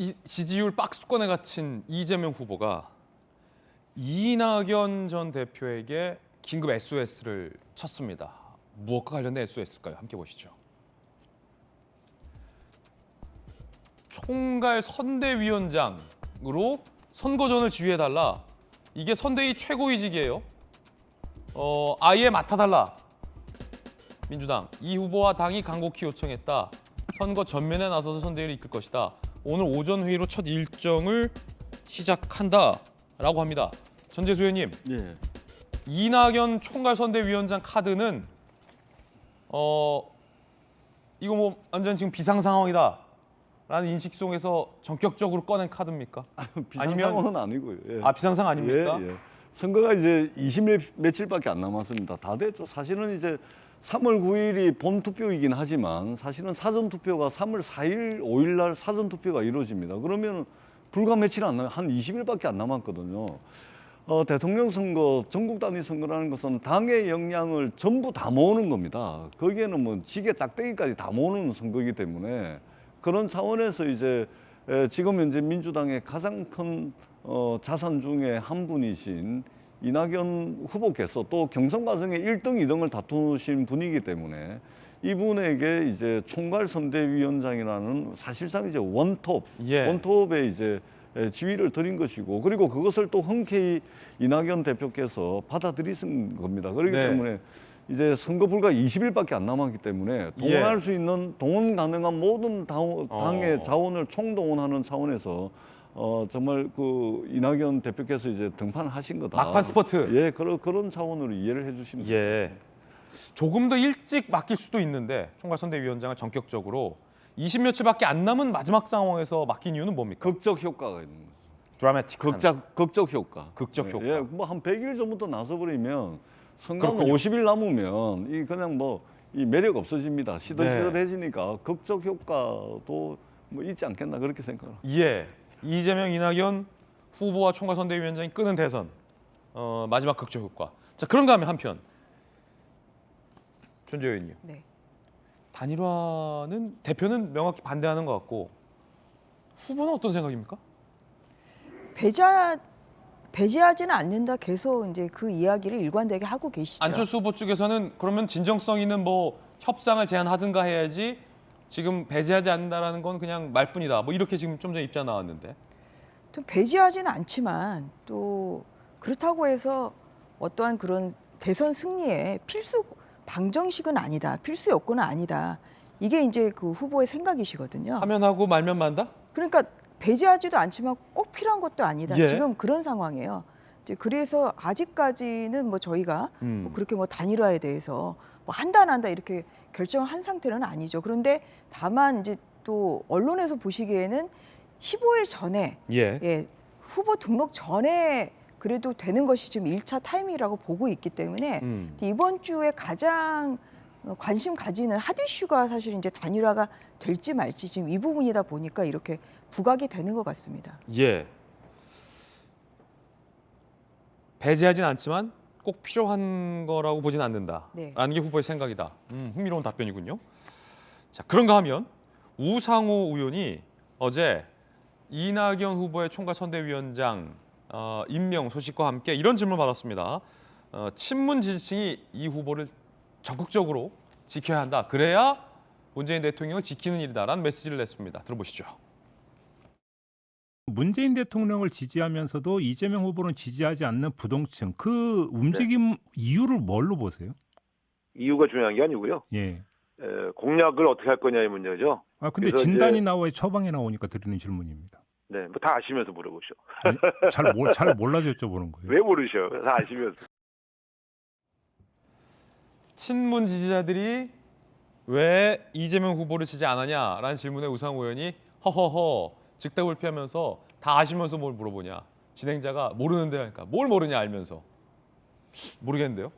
이 지지율 박스권에 갇힌 이재명 후보가 이낙연 전 대표에게 긴급 SOS를 쳤습니다. 무엇과 관련된 SOS일까요? 함께 보시죠. 총괄 선대위원장으로 선거전을 지휘해달라. 이게 선대위 최고위직이에요. 아예 맡아달라. 민주당 이 후보와 당이 간곡히 요청했다. 선거 전면에 나서서 선대위를 이끌 것이다. 오늘 오전 회의로 첫 일정을 시작한다라고 합니다. 전재수 의원님, 예. 이낙연 총괄선대위원장 카드는 이거 뭐 완전 지금 비상 상황이다라는 인식 속에서 전격적으로 꺼낸 카드입니까? 비상 상황은 아니고요. 예. 아, 비상 상황 아닙니까? 예, 예. 선거가 이제 20일 며칠밖에 안 남았습니다. 다 됐죠. 사실은 이제 3월 9일이 본 투표이긴 하지만 사실은 사전 투표가 3월 4일, 5일 날 사전 투표가 이루어집니다. 그러면 불과 며칠 안 한 20일밖에 안 남았거든요. 대통령 선거, 전국 단위 선거라는 것은 당의 역량을 전부 다 모으는 겁니다. 거기에는 뭐 지게 짝대기까지 다 모으는 선거이기 때문에 그런 차원에서 이제 지금 현재 민주당의 가장 큰 자산 중에 한 분이신 이낙연 후보께서 또 경선 과정에 1등, 2등을 다투신 분이기 때문에 이분에게 이제 총괄선대위원장이라는 사실상 이제 원톱에 이제 지위를 드린 것이고, 그리고 그것을 또 흔쾌히 이낙연 대표께서 받아들이신 겁니다. 그렇기 때문에 이제 선거 불과 20일밖에 안 남았기 때문에 동원할 수 있는 동원 가능한 모든 당의 자원을 총동원하는 차원에서 정말 그 이낙연 대표께서 이제 등판하신 거다. 막판 스포트. 예, 그런 차원으로 이해를 해주시면 됩니다. 예. 조금 더 일찍 맡길 수도 있는데 총괄선대위원장을 전격적으로 20며칠밖에 안 남은 마지막 상황에서 맡긴 이유는 뭡니까? 극적 효과가 있는 거죠. 드라마틱한. 극적 효과. 극적 효과. 예, 뭐 한 100일 전부터 나서버리면 선거는 50일 남으면 이 그냥 뭐 이 매력 없어집니다. 시들시들해지니까 극적 효과도 뭐 있지 않겠나 그렇게 생각합니다. 예. 이재명, 이낙연 후보와 총괄선대위원장이 끄는 대선 마지막 극적 효과. 자, 그런가 하면 한편 전재 의원님. 네. 단일화는 대표는 명확히 반대하는 것 같고 후보는 어떤 생각입니까? 배제하지는 않는다. 계속 이제 그 이야기를 일관되게 하고 계시죠. 안철수 후보 쪽에서는 그러면 진정성 있는 뭐 협상을 제안하든가 해야지 지금 배제하지 않는다라는 건 그냥 말뿐이다. 뭐 이렇게 지금 좀 전에 입장 나왔는데. 또 배제하지는 않지만 또 그렇다고 해서 어떠한 그런 대선 승리에 필수 방정식은 아니다. 필수 요건은 아니다. 이게 이제 그 후보의 생각이시거든요. 하면 하고 말면 만다? 그러니까 배제하지도 않지만 꼭 필요한 것도 아니다. 예. 지금 그런 상황이에요. 이제 그래서 아직까지는 뭐 저희가 뭐 그렇게 뭐 단일화에 대해서 뭐 한다 안 한다 이렇게 결정한 상태는 아니죠. 그런데 다만 이제 또 언론에서 보시기에는 15일 전에 예, 후보 등록 전에 그래도 되는 것이 지금 1차 타이밍이라고 보고 있기 때문에 이번 주에 가장 관심 가지는 핫 이슈가 사실 이제 단일화가 될지 말지 지금 이 부분이다 보니까 이렇게 부각이 되는 것 같습니다. 예. 배제하진 않지만 꼭 필요한 거라고 보진 않는다라는 게 후보의 생각이다. 흥미로운 답변이군요. 자, 그런가 하면 우상호 의원이 어제 이낙연 후보의 총괄선대위원장 임명 소식과 함께 이런 질문을 받았습니다. 친문 지지층이 이 후보를 적극적으로 지켜야 한다. 그래야 문재인 대통령을 지키는 일이다라는 메시지를 냈습니다. 들어보시죠. 문재인 대통령을 지지하면서도 이재명 후보는 지지하지 않는 부동층 그 움직임 이유를 뭘로 보세요? 이유가 중요한 게 아니고요. 예. 공약을 어떻게 할 거냐의 문제죠. 아 근데 진단이 나와야 처방이 나오니까 드리는 질문입니다. 네, 뭐 다 아시면서 물어보죠. 아니, 잘 몰라서 여쭤보는 거예요. 왜 모르셔? 다 아시면서. 친문 지지자들이 왜 이재명 후보를 지지 안 하냐라는 질문에 우상호 의원이 허허허 즉답을 피하면서 다 아시면서 뭘 물어보냐. 진행자가 모르는데 하니까 뭘 모르냐 알면서. 모르겠는데요?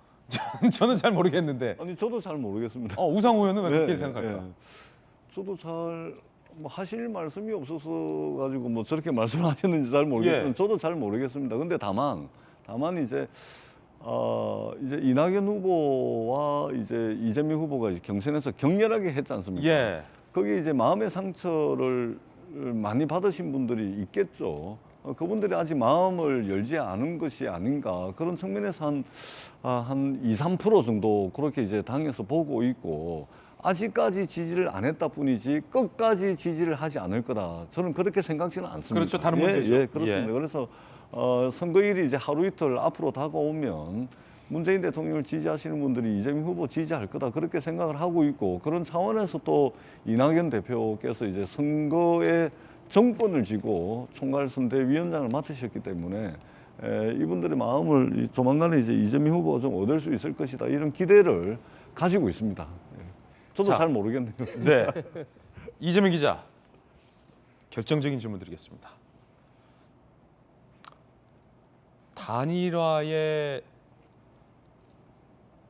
저는 잘 모르겠는데. 아니 저도 잘 모르겠습니다. 우상호 의원은 왜 그렇게 생각할까? 저도 잘 뭐 하실 말씀이 없어서 가지고 뭐 저렇게 말씀하셨는지 잘 모르겠는데 저도 잘 모르겠습니다. 근데 다만 이제 이제 이낙연 후보와 이제 이재명 후보가 경선에서 격렬하게 했지 않습니까? 예. 거기 이제 마음의 상처를 많이 받으신 분들이 있겠죠. 그분들이 아직 마음을 열지 않은 것이 아닌가 그런 측면에서 한 2, 3% 정도 그렇게 이제 당에서 보고 있고 아직까지 지지를 안 했다 뿐이지 끝까지 지지를 하지 않을 거다. 저는 그렇게 생각지는 않습니다. 그렇죠. 다른 문제죠. 예, 그렇습니다. 예. 그래서 선거일이 이제 하루 이틀 앞으로 다가오면 문재인 대통령을 지지하시는 분들이 이재명 후보 지지할 거다 그렇게 생각을 하고 있고 그런 차원에서 또 이낙연 대표께서 이제 선거에 정권을 쥐고 총괄선대위원장을 맡으셨기 때문에 이분들의 마음을 조만간에 이제 이재명 후보가 좀 얻을 수 있을 것이다 이런 기대를 가지고 있습니다. 예. 저도 자. 잘 모르겠네요. 네. 이재명 기자, 결정적인 질문 드리겠습니다.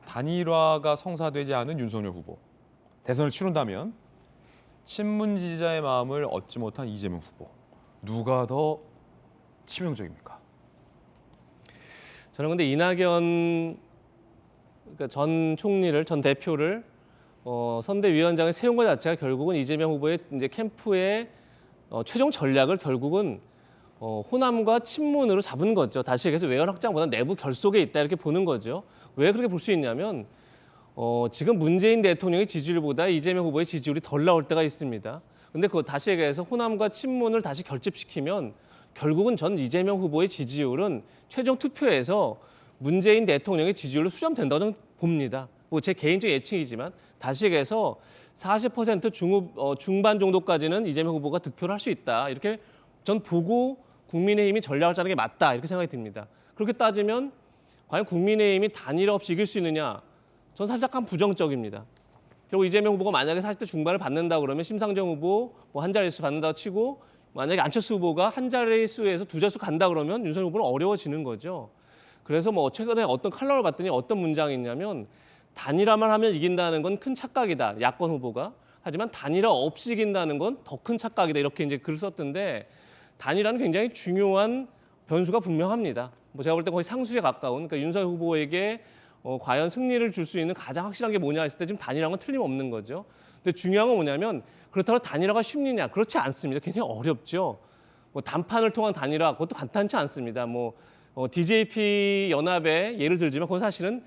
단일화가 성사되지 않은 윤석열 후보, 대선을 치른다면 친문 지지자의 마음을 얻지 못한 이재명 후보, 누가 더 치명적입니까? 저는 근데 이낙연 그러니까 전 총리를 전 대표를 선대위원장에 세운 것 자체가 결국은 이재명 후보의 이제 캠프의 최종 전략을 결국은 호남과 친문으로 잡은 거죠. 다시 얘기해서 외연 확장보다 내부 결속에 있다 이렇게 보는 거죠. 왜 그렇게 볼 수 있냐면 지금 문재인 대통령의 지지율보다 이재명 후보의 지지율이 덜 나올 때가 있습니다. 근데 그거 다시 얘기해서 호남과 친문을 다시 결집시키면 결국은 전 이재명 후보의 지지율은 최종 투표에서 문재인 대통령의 지지율로 수렴된다고 저는 봅니다. 뭐 제 개인적 예측이지만 다시 얘기해서 40% 중반 정도까지는 이재명 후보가 득표를 할 수 있다. 이렇게 전 보고 국민의힘이 전략을 짜는 게 맞다. 이렇게 생각이 듭니다. 그렇게 따지면 과연 국민의힘이 단일화 없이 이길 수 있느냐? 전 살짝 부정적입니다. 그리고 이재명 후보가 만약에 40대 중반을 받는다 그러면 심상정 후보 뭐 한 자릿수 받는다고 치고 만약에 안철수 후보가 한 자릿수에서 두 자릿수 간다 그러면 윤석열 후보는 어려워지는 거죠. 그래서 뭐 최근에 어떤 칼럼을 봤더니 어떤 문장이 있냐면 단일화만 하면 이긴다는 건 큰 착각이다. 야권 후보가. 하지만 단일화 없이 이긴다는 건 더 큰 착각이다. 이렇게 이제 글을 썼던데 단일화는 굉장히 중요한 변수가 분명합니다. 뭐 제가 볼 때 거의 상수에 가까운 그러니까 윤석열 후보에게 과연 승리를 줄 수 있는 가장 확실한 게 뭐냐 했을 때 지금 단일화는 틀림없는 거죠. 근데 중요한 건 뭐냐면 그렇다고 단일화가 쉽느냐? 그렇지 않습니다. 굉장히 어렵죠. 뭐 단판을 통한 단일화 그것도 간단치 않습니다. 뭐 DJP 연합의 예를 들지만 그건 사실은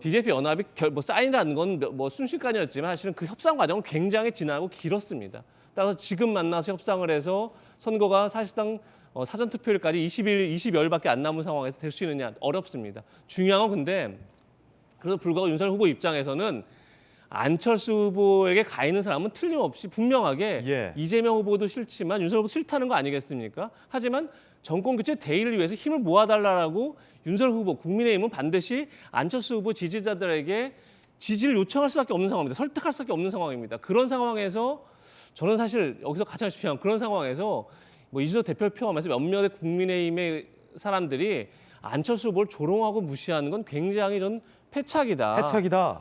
DJP 연합이 뭐 사인이라는 건 뭐 순식간이었지만 사실은 그 협상 과정은 굉장히 지나고 길었습니다. 따라서 지금 만나서 협상을 해서 선거가 사실상 사전 투표일까지 20여일밖에 안 남은 상황에서 될 수 있느냐 어렵습니다. 중요한 건 근데 그래서 불구하고 윤석열 후보 입장에서는 안철수 후보에게 가 있는 사람은 틀림없이 분명하게 예. 이재명 후보도 싫지만 윤석열 후보도 싫다는 거 아니겠습니까? 하지만 정권 교체 대의를 위해서 힘을 모아달라고 윤석열 후보, 국민의힘은 반드시 안철수 후보 지지자들에게 지지를 요청할 수밖에 없는 상황입니다. 설득할 수밖에 없는 상황입니다. 그런 상황에서 저는 사실 여기서 가장 중요한 그런 상황에서 뭐 이준석 대표를 포함해서 몇몇의 국민의힘의 사람들이 안철수 후보를 조롱하고 무시하는 건 굉장히 전 패착이다.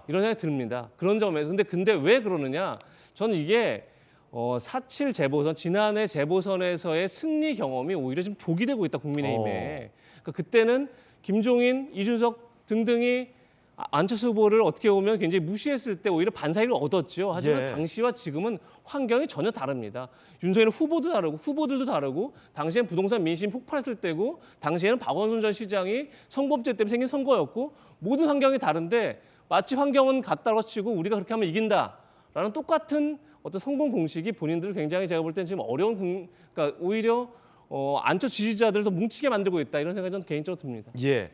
이런 생각이 듭니다. 그런 점에서 근데 왜 그러느냐? 저는 이게 4.7 재보선 지난해 재보선에서의 승리 경험이 오히려 좀 독이 되고 있다 국민의힘에. 그러니까 그때는 김종인, 이준석 등등이 안철수 후보를 어떻게 보면 굉장히 무시했을 때 오히려 반사이를 얻었죠. 하지만 예. 당시와 지금은 환경이 전혀 다릅니다. 윤석열 후보도 다르고 후보들도 다르고 당시엔 부동산 민심이 폭발했을 때고 당시에는 박원순 전 시장이 성범죄 때문에 생긴 선거였고 모든 환경이 다른데 마치 환경은 같다고 치고 우리가 그렇게 하면 이긴다라는 똑같은 어떤 성공 공식이 본인들을 굉장히 제가 볼 때는 지금 어려운 그러니까 오히려 안철수 지지자들을 더 뭉치게 만들고 있다 이런 생각이 저는 개인적으로 듭니다. 예.